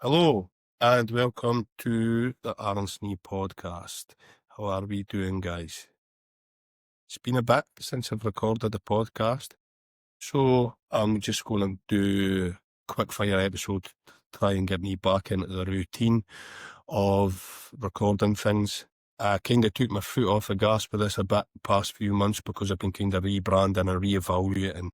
Hello, and welcome to the Snee podcast. How are we doing, guys? It's been a bit since I've recorded the podcast, so I'm just going to do a quick fire episode to try and get me back into the routine of recording things. I kind of took my foot off the gas with this a bit the past few months because I've been kind of rebranding and reevaluating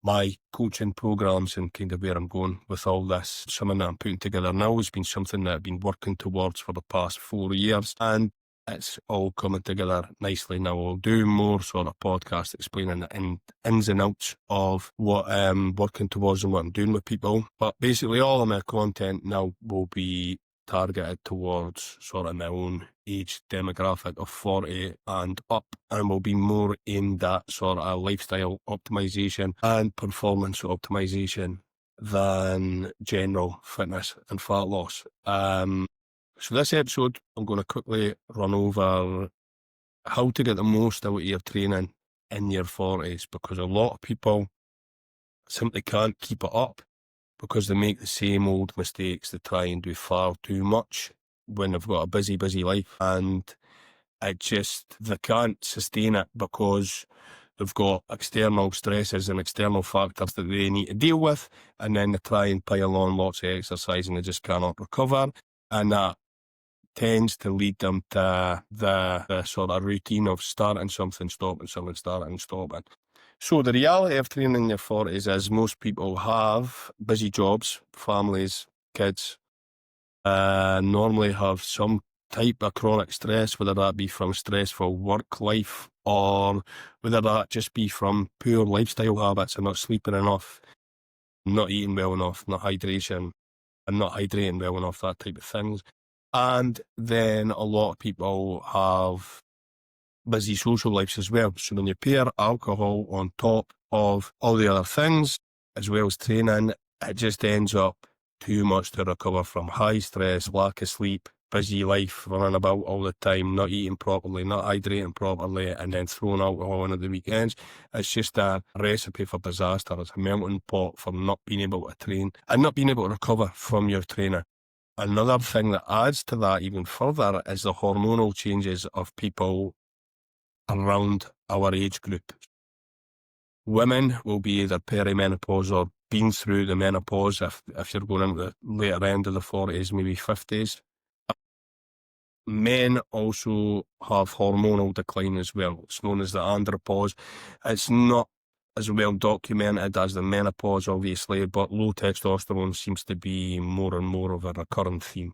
my coaching programs and kind of where I'm going with all this. Something that I'm putting together now has been something that I've been working towards for the past 4 years, and it's all coming together nicely now. I'll do more sort of podcast explaining the ins and outs of what I'm working towards and what I'm doing with people. But basically all of my content now will be targeted towards sort of my own age demographic of 40 and up, and will be more aimed at sort of lifestyle optimization and performance optimization than general fitness and fat loss. So this episode, I'm going to quickly run over how to get the most out of your training in your 40s, because a lot of people simply can't keep it up because they make the same old mistakes. They try and do far too much when they've got a busy life, and they can't sustain it because they've got external stresses and external factors that they need to deal with, and then they try and pile on lots of exercise and they just cannot recover, and that tends to lead them to the sort of routine of starting something, stopping something, starting and stopping. So the reality of training in your 40s is most people have busy jobs, families, kids, normally have some type of chronic stress, whether that be from stressful work life or whether that just be from poor lifestyle habits and not sleeping enough, not eating well enough, not hydration and not hydrating well enough, that type of things. And then a lot of people have busy social lives as well. So when you pair alcohol on top of all the other things, as well as training, it just ends up too much to recover from. High stress, lack of sleep, busy life, running about all the time, not eating properly, not hydrating properly, and then throwing alcohol in at the weekends. It's just a recipe for disaster. It's a melting pot for not being able to train and not being able to recover from your training. Another thing that adds to that even further is the hormonal changes of people around our age group. Women will be either perimenopause or been through the menopause if you're going into the later end of the 40s, maybe 50s. Men also have hormonal decline as well. It's known as the andropause. It's not as well documented as the menopause, obviously, but low testosterone seems to be more and more of a recurrent theme.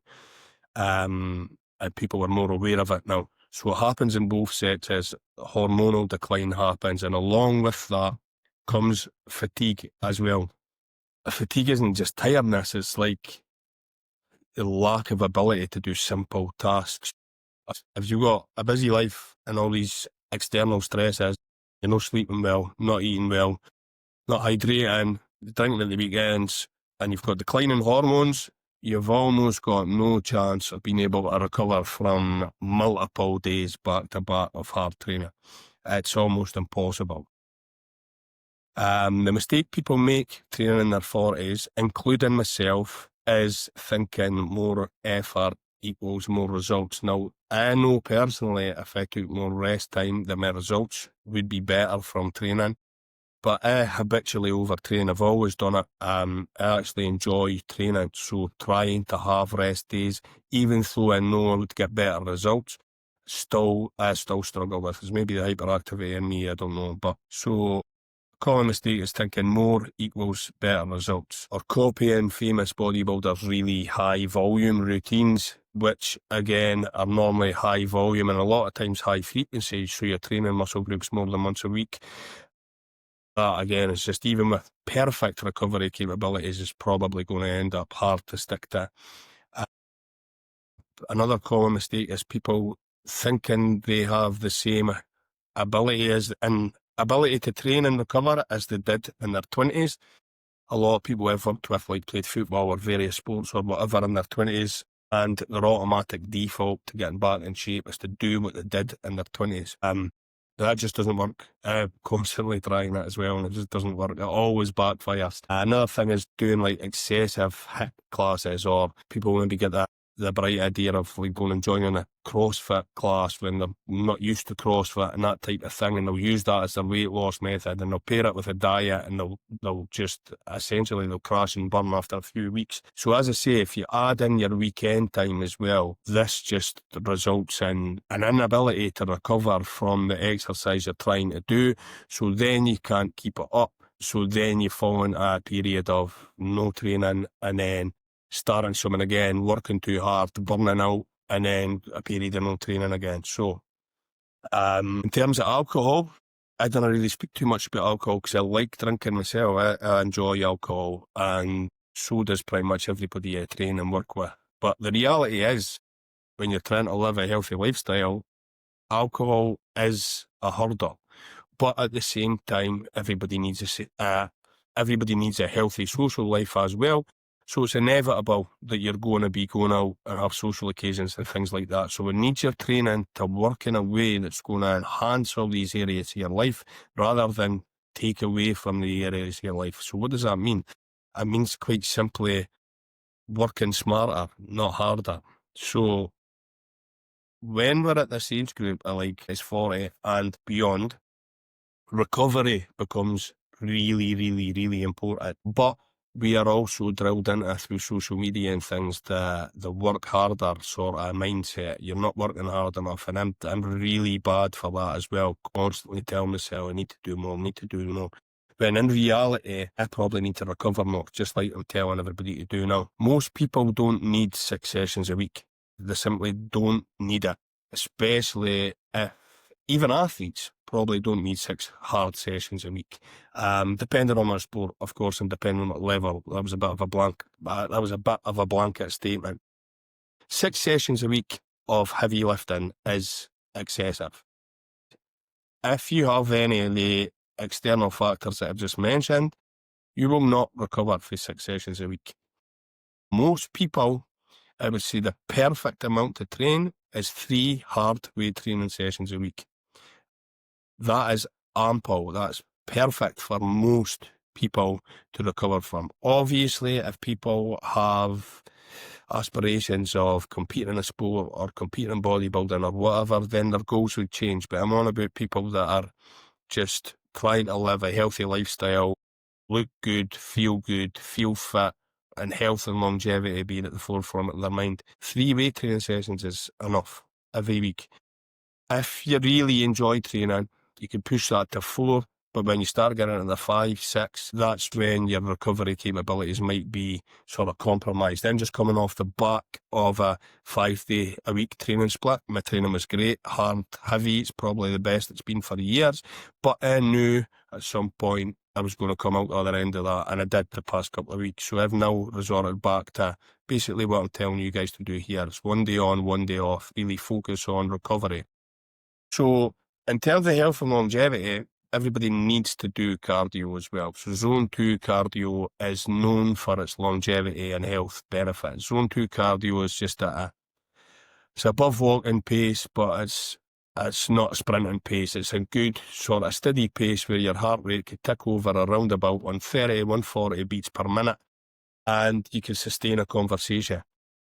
And people are more aware of it now. So what happens in both sets is hormonal decline happens, and along with that comes fatigue as well. Fatigue isn't just tiredness, it's like the lack of ability to do simple tasks. If you've got a busy life and all these external stresses, you're not sleeping well, not eating well, not hydrating, drinking at the weekends, and you've got declining hormones, you've almost got no chance of being able to recover from multiple days back to back of hard training. It's almost impossible. The mistake people make training in their 40s, including myself, is thinking more effort equals more results. Now, I know personally if I took more rest time, that my results would be better from training. But I habitually overtrain. I've always done it. I actually enjoy training, so trying to have rest days, even though I know I would get better results, I still struggle with. It's maybe the hyperactivity in me, I don't know. But so common mistake is thinking more equals better results, or copying famous bodybuilders' really high volume routines, which again are normally high volume and a lot of times high frequency. So you're training muscle groups more than once a week. That again is just, even with perfect recovery capabilities, is probably going to end up hard to stick to. Another common mistake is people thinking they have the same ability to train and recover as they did in their 20s. A lot of people I've worked with, like played football or various sports or whatever in their 20s, and their automatic default to getting back in shape is to do what they did in their 20s. That just doesn't work. Constantly trying that as well, and it just doesn't work. It always backfires. Another thing is doing like excessive HIIT classes, or people maybe get the bright idea of like going and joining a CrossFit class when they're not used to CrossFit and that type of thing, and they'll use that as their weight loss method, and they'll pair it with a diet, and they'll just essentially they'll crash and burn after a few weeks. So as I say, if you add in your weekend time as well, this just results in an inability to recover from the exercise you're trying to do. So then you can't keep it up. So then you fall into a period of no training, and then starting something again, working too hard, burning out, and then a period of no training again. So, in terms of alcohol, I don't really speak too much about alcohol because I like drinking myself. I enjoy alcohol, and so does pretty much everybody I train and work with. But the reality is, when you're trying to live a healthy lifestyle, alcohol is a hurdle. But at the same time, everybody needs a healthy social life as well. So it's inevitable that you're going to be going out and have social occasions and things like that. So it needs your training to work in a way that's going to enhance all these areas of your life rather than take away from the areas of your life. So what does that mean? It means quite simply working smarter, not harder. So when we're at this age group, it's 40 and beyond, recovery becomes really, really, really important. But we are also drilled into through social media and things the work harder sort of mindset. You're not working hard enough, and I'm really bad for that as well. Constantly telling myself I need to do more. When in reality, I probably need to recover more, just like I'm telling everybody to do now. Most people don't need 6 sessions a week. They simply don't need it, especially if even athletes probably don't need 6 hard sessions a week. Depending on their sport, of course, and depending on what level. That was a bit of a blanket statement. 6 sessions a week of heavy lifting is excessive. If you have any of the external factors that I've just mentioned, you will not recover for 6 sessions a week. Most people, I would say the perfect amount to train is 3 hard weight training sessions a week. That is ample. That's perfect for most people to recover from. Obviously, if people have aspirations of competing in a sport or competing in bodybuilding or whatever, then their goals would change. But I'm on about people that are just trying to live a healthy lifestyle, look good, feel fit, and health and longevity being at the forefront of their mind. 3 weight training sessions is enough every week. If you really enjoy training, you can push that to 4, but when you start getting into the 5, 6, that's when your recovery capabilities might be sort of compromised. Then just coming off the back of a 5-day-a-week training split, my training was great, hard, heavy, it's probably the best it's been for years, but I knew at some point I was going to come out the other end of that, and I did the past couple of weeks. So I've now resorted back to basically what I'm telling you guys to do here. It's 1 day on, 1 day off, really focus on recovery. So in terms of health and longevity, everybody needs to do cardio as well. So Zone 2 cardio is known for its longevity and health benefits. Zone 2 cardio is just it's above walking pace, but it's not a sprinting pace. It's a good sort of steady pace where your heart rate could tick over around about 130, 140 beats per minute, and you can sustain a conversation.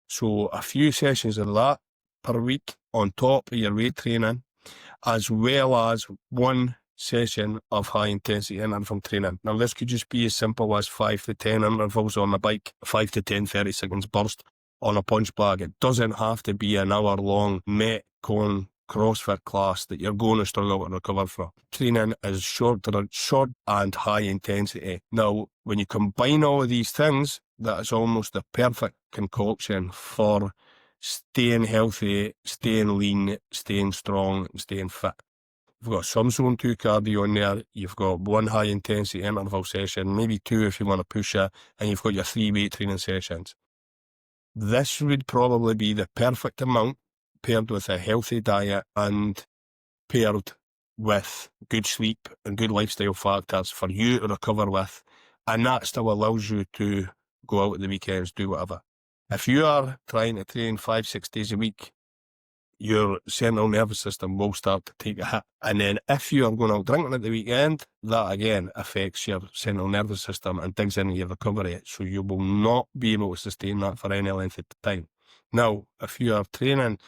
So a few sessions of that per week on top of your weight training, as well as 1 session of high intensity interval training. Now this could just be as simple as 5 to 10 intervals on the bike, 5 to 10 30 seconds burst on a punch bag. It doesn't have to be an hour long Metcon CrossFit class that you're going to struggle to recover from. Training is short and high intensity. Now, when you combine all of these things, that is almost the perfect concoction for staying healthy, staying lean, staying strong, and staying fit. You've got some Zone 2 cardio in there, you've got 1 high intensity interval session, maybe 2 if you want to push it, and you've got your 3 weight training sessions. This would probably be the perfect amount paired with a healthy diet and paired with good sleep and good lifestyle factors for you to recover with, and that still allows you to go out at the weekends, do whatever. If you are trying to train 5-6 days a week, your central nervous system will start to take a hit. And then if you are going out drinking at the weekend, that again affects your central nervous system and digs into your recovery. So you will not be able to sustain that for any length of time. Now, if you are training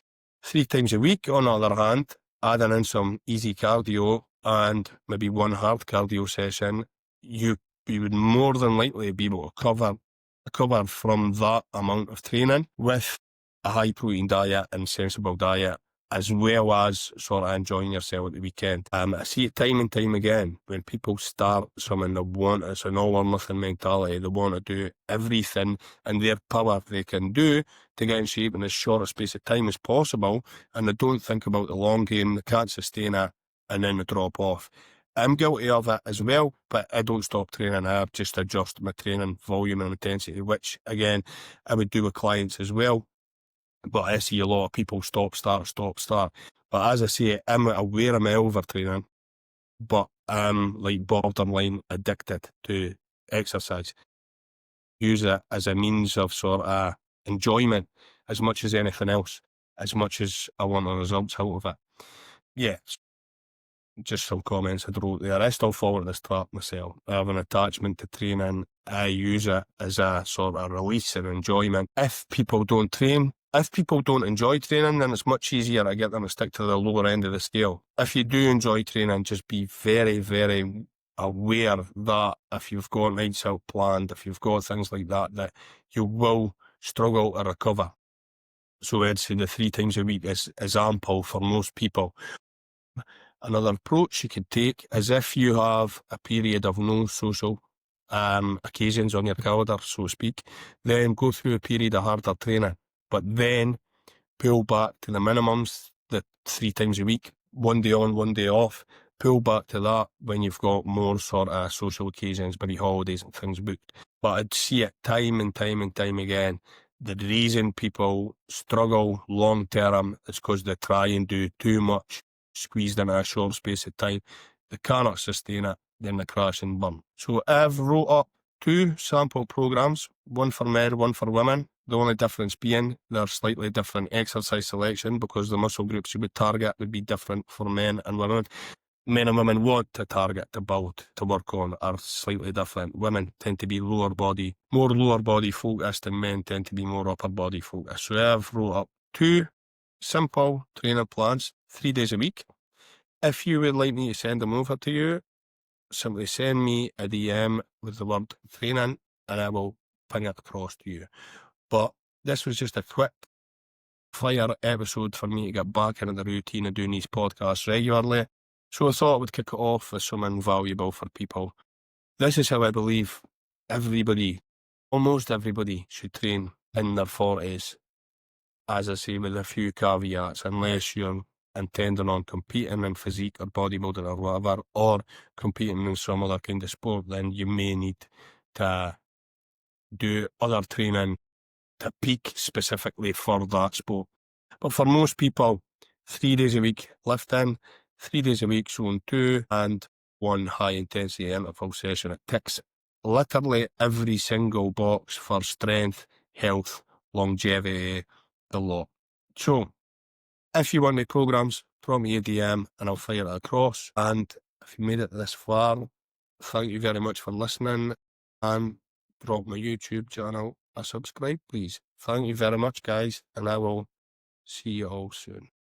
3 times a week, on the other hand, adding in some easy cardio and maybe one hard cardio session, you would more than likely be able to recover from that amount of training with a high protein diet and sensible diet, as well as sort of enjoying yourself at the weekend. I see it time and time again when people start something, they want, it's an all or nothing mentality. They want to do everything in their power they can do to get in shape in as short a space of time as possible, and they don't think about the long game. They can't sustain it, and then they drop off. I'm guilty of it as well, but I don't stop training. I just adjust my training volume and intensity, which again I would do with clients as well. But I see a lot of people stop, start. But as I say, I'm aware of my overtraining, but I'm like borderline addicted to exercise. Use it as a means of sort of enjoyment as much as anything else, as much as I want the results out of it. Yeah, just some comments I wrote there. I still fall into this trap myself. I have an attachment to training. I use it as a sort of release and enjoyment. If people don't enjoy training, then it's much easier to get them to stick to the lower end of the scale. If you do enjoy training, just be very, very aware that if you've got nights out planned, if you've got things like that, that you will struggle to recover. So I'd say the 3 times a week is ample for most people. Another approach you could take is if you have a period of no social occasions on your calendar, so to speak, then go through a period of harder training, but then pull back to the minimums, the 3 times a week, 1 day on, 1 day off. Pull back to that when you've got more sort of social occasions, maybe holidays and things booked. But I'd see it time and time again. The reason people struggle long term is because they try and do too much, squeezed in a short space of time. They cannot sustain it, then they crash and burn. So I've wrote up 2 sample programs, one for men, one for women. The only difference being they're slightly different exercise selection because the muscle groups you would target would be different for men and women. Men and women want to target, to build, to work on are slightly different. Women tend to be more lower body focused, and men tend to be more upper body focused. So I've wrote up 2 simple training plans, 3 days a week. If you would like me to send them over to you, simply send me a DM with the word training and I will ping it across to you. But this was just a quick fire episode for me to get back into the routine of doing these podcasts regularly. So I thought I would kick it off with something valuable for people. This is how I believe almost everybody should train in their 40s. As I say, with a few caveats, unless you're intending on competing in physique or bodybuilding or whatever, or competing in some other kind of sport, then you may need to do other training to peak specifically for that sport. But for most people, 3 days a week lifting, 3 days a week zone 2, and 1 high intensity interval session. It ticks literally every single box for strength, health, longevity, the lot. So if you want the programs, drop me a DM and I'll fire it across. And if you made it this far, thank you very much for listening, and drop my YouTube channel a subscribe, please. Thank you very much, guys, and I will see you all soon.